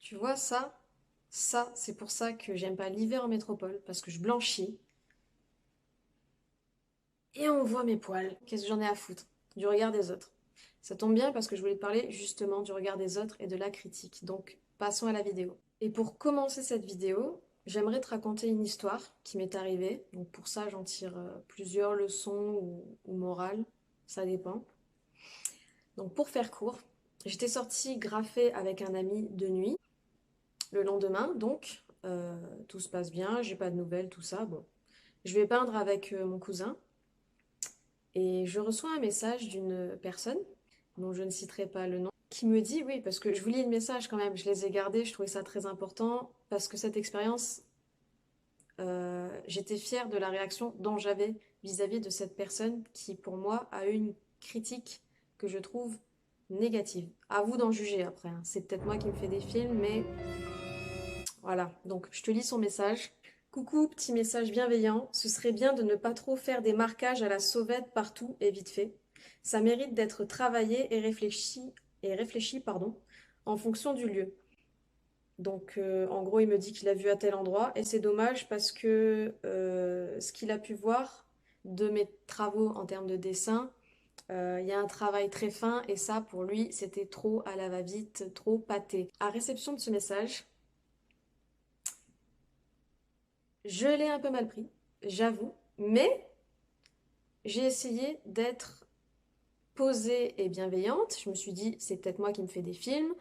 Tu vois, ça, c'est pour ça que j'aime pas l'hiver en métropole, parce que je blanchis et on voit mes poils. Qu'est-ce que j'en ai à foutre? Du regard des autres. Ça tombe bien parce que je voulais te parler justement du regard des autres et de la critique. Donc, passons à la vidéo. Et pour commencer cette vidéo, j'aimerais te raconter une histoire qui m'est arrivée. Donc, pour ça, j'en tire plusieurs leçons ou morales. Ça dépend. Donc, pour faire court, j'étais sortie graffer avec un ami de nuit. Le lendemain, donc, tout se passe bien, j'ai pas de nouvelles, tout ça. Bon, je vais peindre avec mon cousin et je reçois un message d'une personne, dont je ne citerai pas le nom, qui me dit, oui, parce que je vous lis le message quand même, je les ai gardés, je trouvais ça très important, parce que cette expérience, j'étais fière de la réaction dont j'avais vis-à-vis de cette personne qui, pour moi, a eu une critique que je trouve négative. À vous d'en juger après, hein. C'est peut-être moi qui me fais des films, mais voilà, donc je te lis son message. Coucou, petit message bienveillant. Ce serait bien de ne pas trop faire des marquages à la sauvette partout et vite fait. Ça mérite d'être travaillé et réfléchi, pardon, en fonction du lieu. Donc, en gros, il me dit qu'il a vu à tel endroit et c'est dommage parce que ce qu'il a pu voir de mes travaux en termes de dessin, il y a un travail très fin et ça, pour lui, c'était trop à la va-vite, trop pâté. À réception de ce message, je l'ai un peu mal pris, j'avoue, mais j'ai essayé d'être posée et bienveillante. Je me suis dit, c'est peut-être moi qui me fais des films,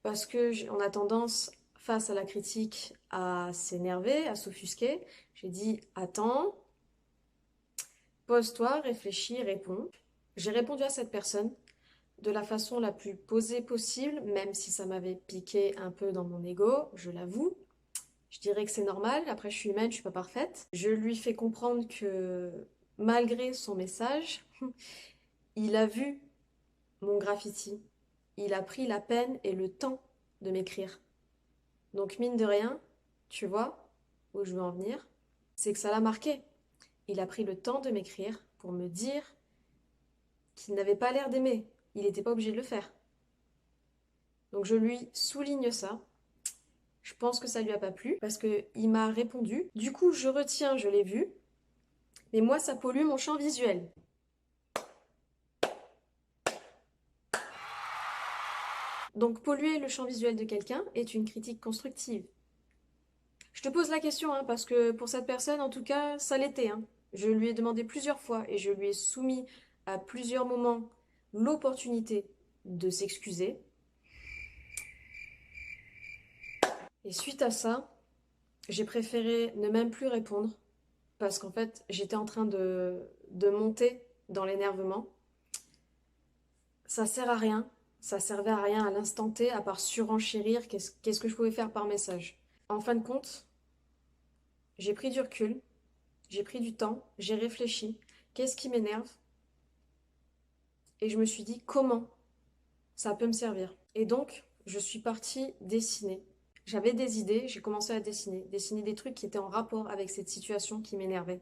parce que on a tendance, face à la critique, à s'énerver, à s'offusquer. J'ai dit, attends, pose-toi, réfléchis, réponds. J'ai répondu à cette personne de la façon la plus posée possible, même si ça m'avait piqué un peu dans mon ego, je l'avoue. Je dirais que c'est normal, après je suis humaine, je suis pas parfaite. Je lui fais comprendre que malgré son message, il a vu mon graffiti. Il a pris la peine et le temps de m'écrire. Donc mine de rien, tu vois où je veux en venir, c'est que ça l'a marqué. Il a pris le temps de m'écrire pour me dire qu'il n'avait pas l'air d'aimer. Il n'était pas obligé de le faire. Donc je lui souligne ça. Je pense que ça lui a pas plu parce qu'il m'a répondu. Du coup, je retiens, je l'ai vu, mais moi, ça pollue mon champ visuel. Donc polluer le champ visuel de quelqu'un est une critique constructive. Je te pose la question, hein, parce que pour cette personne, en tout cas, ça l'était, hein. Je lui ai demandé plusieurs fois et je lui ai soumis à plusieurs moments l'opportunité de s'excuser. Et suite à ça, j'ai préféré ne même plus répondre parce qu'en fait, j'étais en train de monter dans l'énervement. Ça sert à rien, ça servait à rien à l'instant T à part surenchérir qu'est-ce que je pouvais faire par message. En fin de compte, j'ai pris du recul, j'ai pris du temps, j'ai réfléchi. Qu'est-ce qui m'énerve? Et je me suis dit comment ça peut me servir. Et donc, je suis partie dessiner. J'avais des idées, j'ai commencé à dessiner des trucs qui étaient en rapport avec cette situation qui m'énervait.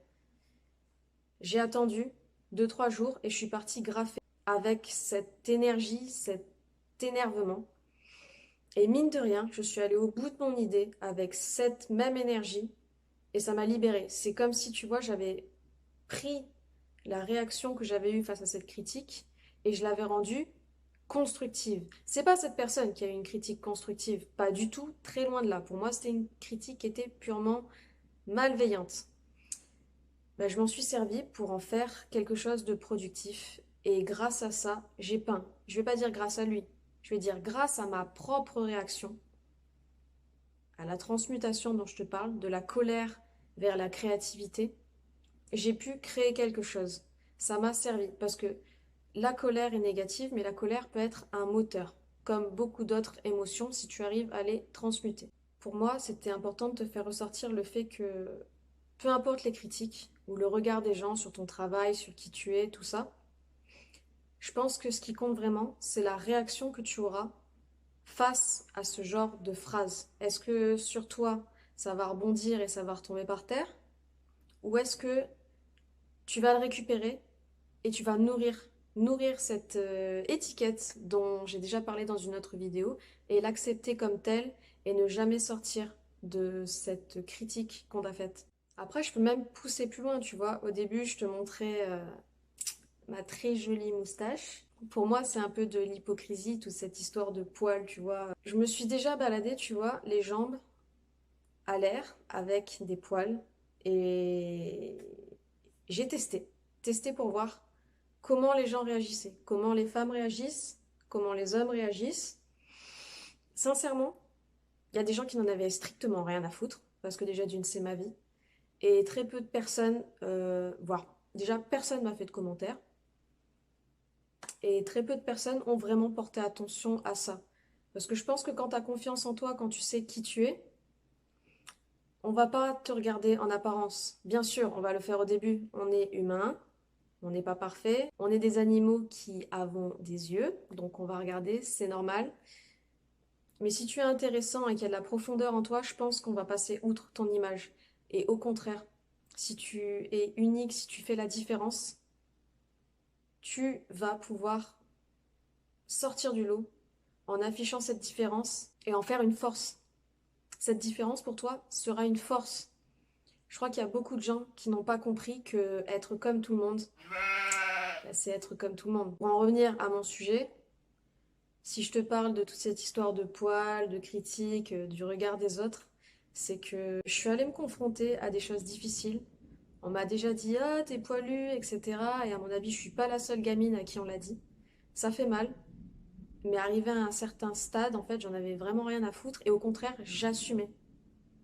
J'ai attendu 2, 3 jours et je suis partie graffer avec cette énergie, cet énervement. Et mine de rien, je suis allée au bout de mon idée avec cette même énergie et ça m'a libérée. C'est comme si, tu vois, j'avais pris la réaction que j'avais eue face à cette critique et je l'avais rendue constructive. C'est pas cette personne qui a eu une critique constructive, pas du tout, très loin de là. Pour moi, c'était une critique qui était purement malveillante. Ben, je m'en suis servi pour en faire quelque chose de productif et grâce à ça, j'ai peint. Je vais pas dire grâce à lui, je vais dire grâce à ma propre réaction, à la transmutation dont je te parle, de la colère vers la créativité, j'ai pu créer quelque chose. Ça m'a servi parce que la colère est négative, mais la colère peut être un moteur, comme beaucoup d'autres émotions si tu arrives à les transmuter. Pour moi, c'était important de te faire ressortir le fait que peu importe les critiques ou le regard des gens sur ton travail, sur qui tu es, tout ça, je pense que ce qui compte vraiment, c'est la réaction que tu auras face à ce genre de phrase. Est-ce que sur toi, ça va rebondir et ça va retomber par terre? Ou est-ce que tu vas le récupérer et tu vas nourrir nourrir cette étiquette dont j'ai déjà parlé dans une autre vidéo et l'accepter comme telle et ne jamais sortir de cette critique qu'on t'a faite. Après, je peux même pousser plus loin, tu vois. Au début, je te montrais ma très jolie moustache. Pour moi, c'est un peu de l'hypocrisie, toute cette histoire de poils, tu vois. Je me suis déjà baladée, tu vois, les jambes à l'air avec des poils et j'ai testé pour voir comment les gens réagissaient, comment les femmes réagissent, comment les hommes réagissent. Sincèrement, il y a des gens qui n'en avaient strictement rien à foutre, parce que déjà d'une, c'est ma vie. Et très peu de personnes, voire déjà personne m'a fait de commentaires, et très peu de personnes ont vraiment porté attention à ça. Parce que je pense que quand tu as confiance en toi, quand tu sais qui tu es, on va pas te regarder en apparence. Bien sûr, on va le faire au début. On est humain, on n'est pas parfait. On est des animaux qui avons des yeux, donc on va regarder, c'est normal. Mais si tu es intéressant et qu'il y a de la profondeur en toi, je pense qu'on va passer outre ton image. Et au contraire, si tu es unique, si tu fais la différence, tu vas pouvoir sortir du lot en affichant cette différence et en faire une force. Cette différence pour toi sera une force. Je crois qu'il y a beaucoup de gens qui n'ont pas compris que être comme tout le monde, bah, c'est être comme tout le monde. Pour en revenir à mon sujet, si je te parle de toute cette histoire de poils, de critiques, du regard des autres, c'est que je suis allée me confronter à des choses difficiles. On m'a déjà dit «Ah, t'es poilu», etc. Et à mon avis, je suis pas la seule gamine à qui on l'a dit. Ça fait mal, mais arrivé à un certain stade, en fait, j'en avais vraiment rien à foutre. Et au contraire, j'assumais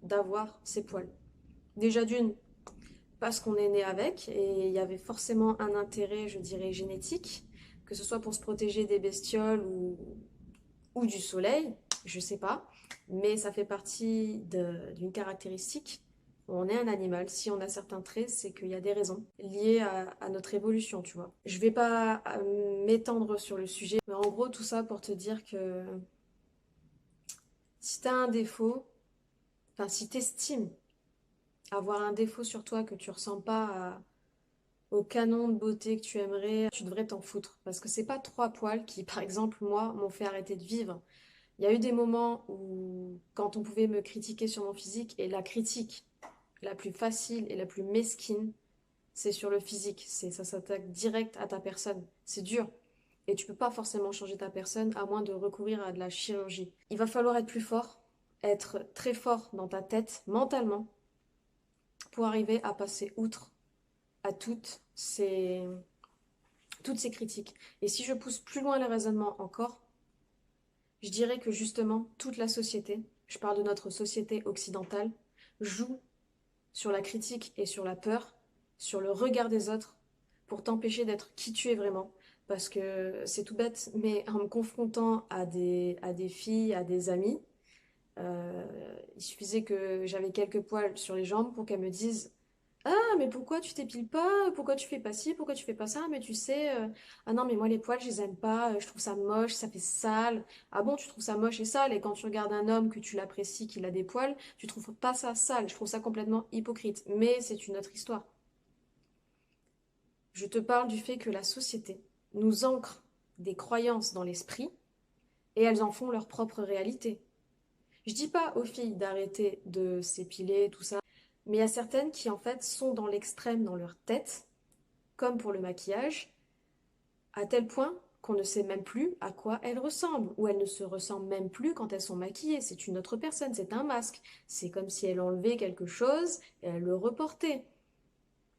d'avoir ces poils. Déjà d'une, parce qu'on est né avec, et il y avait forcément un intérêt, je dirais, génétique, que ce soit pour se protéger des bestioles ou du soleil, je sais pas, mais ça fait partie d'une caractéristique. On est un animal, si on a certains traits, c'est qu'il y a des raisons liées à notre évolution, tu vois. Je vais pas m'étendre sur le sujet, mais en gros, tout ça pour te dire que si tu as un défaut, enfin si tu estimes avoir un défaut sur toi que tu ressens pas au canon de beauté que tu aimerais, tu devrais t'en foutre. Parce que c'est pas trois poils qui, par exemple, moi, m'ont fait arrêter de vivre. Il y a eu des moments où, quand on pouvait me critiquer sur mon physique, et la critique la plus facile et la plus mesquine, c'est sur le physique. Ça s'attaque direct à ta personne. C'est dur. Et tu peux pas forcément changer ta personne à moins de recourir à de la chirurgie. Il va falloir être plus fort, être très fort dans ta tête, mentalement, pour arriver à passer outre à toutes ces critiques. Et si je pousse plus loin le raisonnement encore, je dirais que justement toute la société, je parle de notre société occidentale, joue sur la critique et sur la peur, sur le regard des autres, pour t'empêcher d'être qui tu es vraiment. Parce que c'est tout bête, mais en me confrontant à des filles, à des amis, il suffisait que j'avais quelques poils sur les jambes pour qu'elles me disent ah, mais pourquoi tu t'épiles pas? Pourquoi tu fais pas ci? Pourquoi tu fais pas ça? Mais tu sais, ah non, mais moi les poils, je les aime pas, je trouve ça moche, ça fait sale. Ah bon, tu trouves ça moche et sale? Et quand tu regardes un homme que tu l'apprécies, qu'il a des poils, tu trouves pas ça sale. Je trouve ça complètement hypocrite. Mais c'est une autre histoire. Je te parle du fait que la société nous ancre des croyances dans l'esprit et elles en font leur propre réalité. Je dis pas aux filles d'arrêter de s'épiler, tout ça, mais il y a certaines qui en fait sont dans l'extrême dans leur tête comme pour le maquillage, à tel point qu'on ne sait même plus à quoi elles ressemblent, ou elles ne se ressemblent même plus quand elles sont maquillées. C'est une autre personne, c'est un masque. C'est comme si elle enlevait quelque chose et elle le reportait.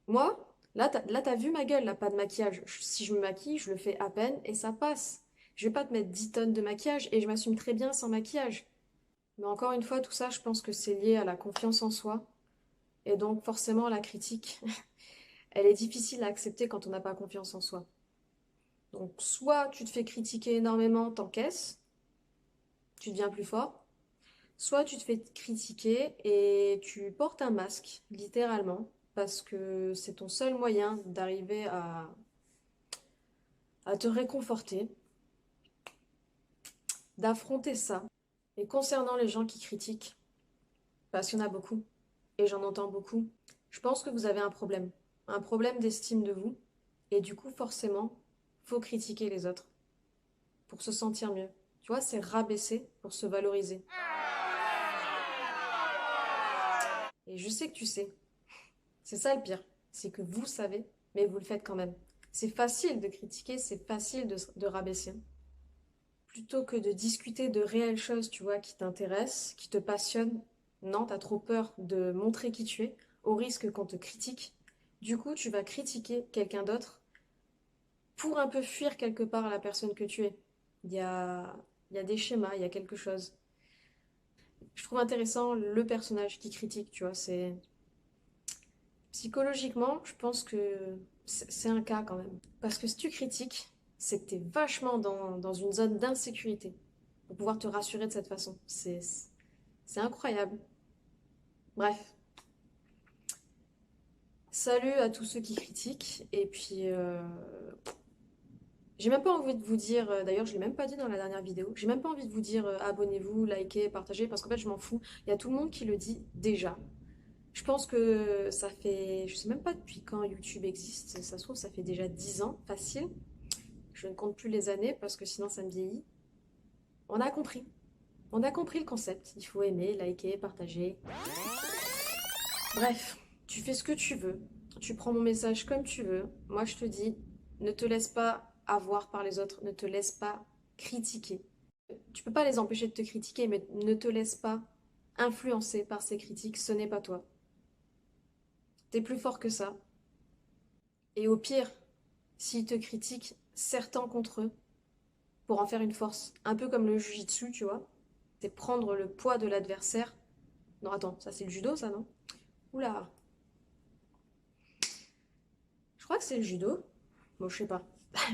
Moi, là, t'as vu ma gueule, là, pas de maquillage. Si je me maquille, je le fais à peine et ça passe. Je vais pas te mettre 10 tonnes de maquillage et je m'assume très bien sans maquillage. Mais encore une fois, tout ça, je pense que c'est lié à la confiance en soi. Et donc, forcément, la critique, elle est difficile à accepter quand on n'a pas confiance en soi. Donc, soit tu te fais critiquer énormément, t'encaisses, tu deviens plus fort, soit tu te fais critiquer et tu portes un masque, littéralement, parce que c'est ton seul moyen d'arriver à te réconforter, d'affronter ça. Et concernant les gens qui critiquent, parce qu'il y en a beaucoup, et j'en entends beaucoup, je pense que vous avez un problème d'estime de vous, et du coup, forcément, faut critiquer les autres pour se sentir mieux. Tu vois, c'est rabaisser pour se valoriser. Et je sais que tu sais. C'est ça le pire. C'est que vous savez, mais vous le faites quand même. C'est facile de critiquer, c'est facile de rabaisser. Plutôt que de discuter de réelles choses, tu vois, qui t'intéressent, qui te passionnent, non, t'as trop peur de montrer qui tu es, au risque qu'on te critique. Du coup, tu vas critiquer quelqu'un d'autre pour un peu fuir quelque part la personne que tu es. Il y a, il y a des schémas, il y a quelque chose. Je trouve intéressant le personnage qui critique, tu vois, c'est... Psychologiquement, je pense que c'est un cas quand même. Parce que si tu critiques, c'est que tu es vachement dans une zone d'insécurité pour pouvoir te rassurer de cette façon. C'est incroyable. Bref, salut à tous ceux qui critiquent. Et puis, j'ai même pas envie de vous dire, d'ailleurs, je l'ai même pas dit dans la dernière vidéo, j'ai même pas envie de vous dire abonnez-vous, likez, partagez, parce qu'en fait, je m'en fous. Il y a tout le monde qui le dit déjà. Je pense que ça fait, je sais même pas depuis quand YouTube existe, ça se trouve, ça fait déjà 10 ans, facile. Je ne compte plus les années parce que sinon ça me vieillit. On a compris. On a compris le concept. Il faut aimer, liker, partager. Bref, tu fais ce que tu veux. Tu prends mon message comme tu veux. Moi, je te dis, ne te laisse pas avoir par les autres. Ne te laisse pas critiquer. Tu peux pas les empêcher de te critiquer, mais ne te laisse pas influencer par ces critiques. Ce n'est pas toi. T'es plus fort que ça. Et au pire, s'ils te critiquent, serre-t'en contre eux pour en faire une force. Un peu comme le jujitsu, tu vois. C'est prendre le poids de l'adversaire. Non, attends, ça c'est le judo, ça, non? Oula, je crois que c'est le judo. Bon, je sais pas.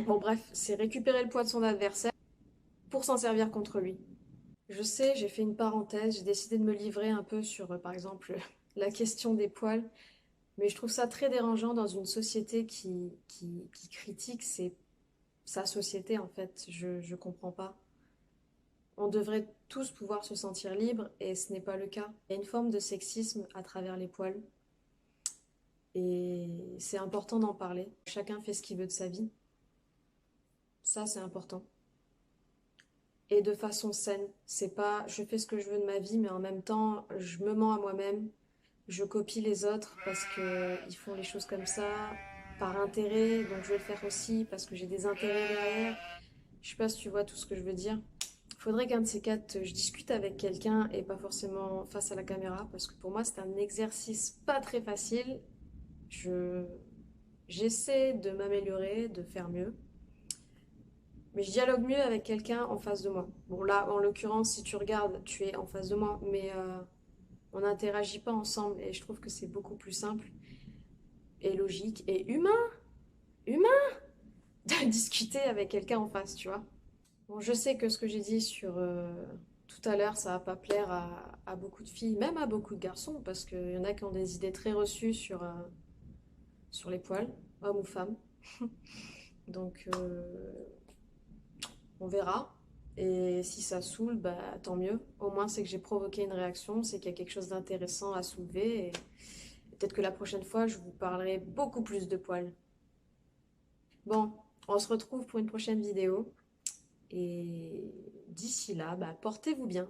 Bon, bref, c'est récupérer le poids de son adversaire pour s'en servir contre lui. Je sais, j'ai fait une parenthèse, j'ai décidé de me livrer un peu sur, par exemple, la question des poils, mais je trouve ça très dérangeant dans une société qui critique sa société, en fait. Je comprends pas. On devrait tous pouvoir se sentir libres et ce n'est pas le cas. Il y a une forme de sexisme à travers les poils et c'est important d'en parler. Chacun fait ce qu'il veut de sa vie. Ça, c'est important. Et de façon saine. C'est pas je fais ce que je veux de ma vie, mais en même temps, je me mens à moi-même. Je copie les autres parce qu'ils font les choses comme ça, par intérêt, donc je vais le faire aussi parce que j'ai des intérêts derrière. Je sais pas si tu vois tout ce que je veux dire. Faudrait qu'un de ces quatre, je discute avec quelqu'un et pas forcément face à la caméra, parce que pour moi, c'est un exercice pas très facile. Je, j'essaie de m'améliorer, de faire mieux, mais je dialogue mieux avec quelqu'un en face de moi. Bon, là, en l'occurrence, si tu regardes, tu es en face de moi, mais on n'interagit pas ensemble et je trouve que c'est beaucoup plus simple et logique et humain de discuter avec quelqu'un en face, tu vois. Bon, je sais que ce que j'ai dit sur tout à l'heure, ça va pas plaire à beaucoup de filles, même à beaucoup de garçons, parce qu'il y en a qui ont des idées très reçues sur les poils, hommes ou femmes. Donc, on verra. Et si ça saoule, bah, tant mieux. Au moins, c'est que j'ai provoqué une réaction, c'est qu'il y a quelque chose d'intéressant à soulever. Et peut-être que la prochaine fois, je vous parlerai beaucoup plus de poils. Bon, on se retrouve pour une prochaine vidéo. Et d'ici là, bah, portez-vous bien.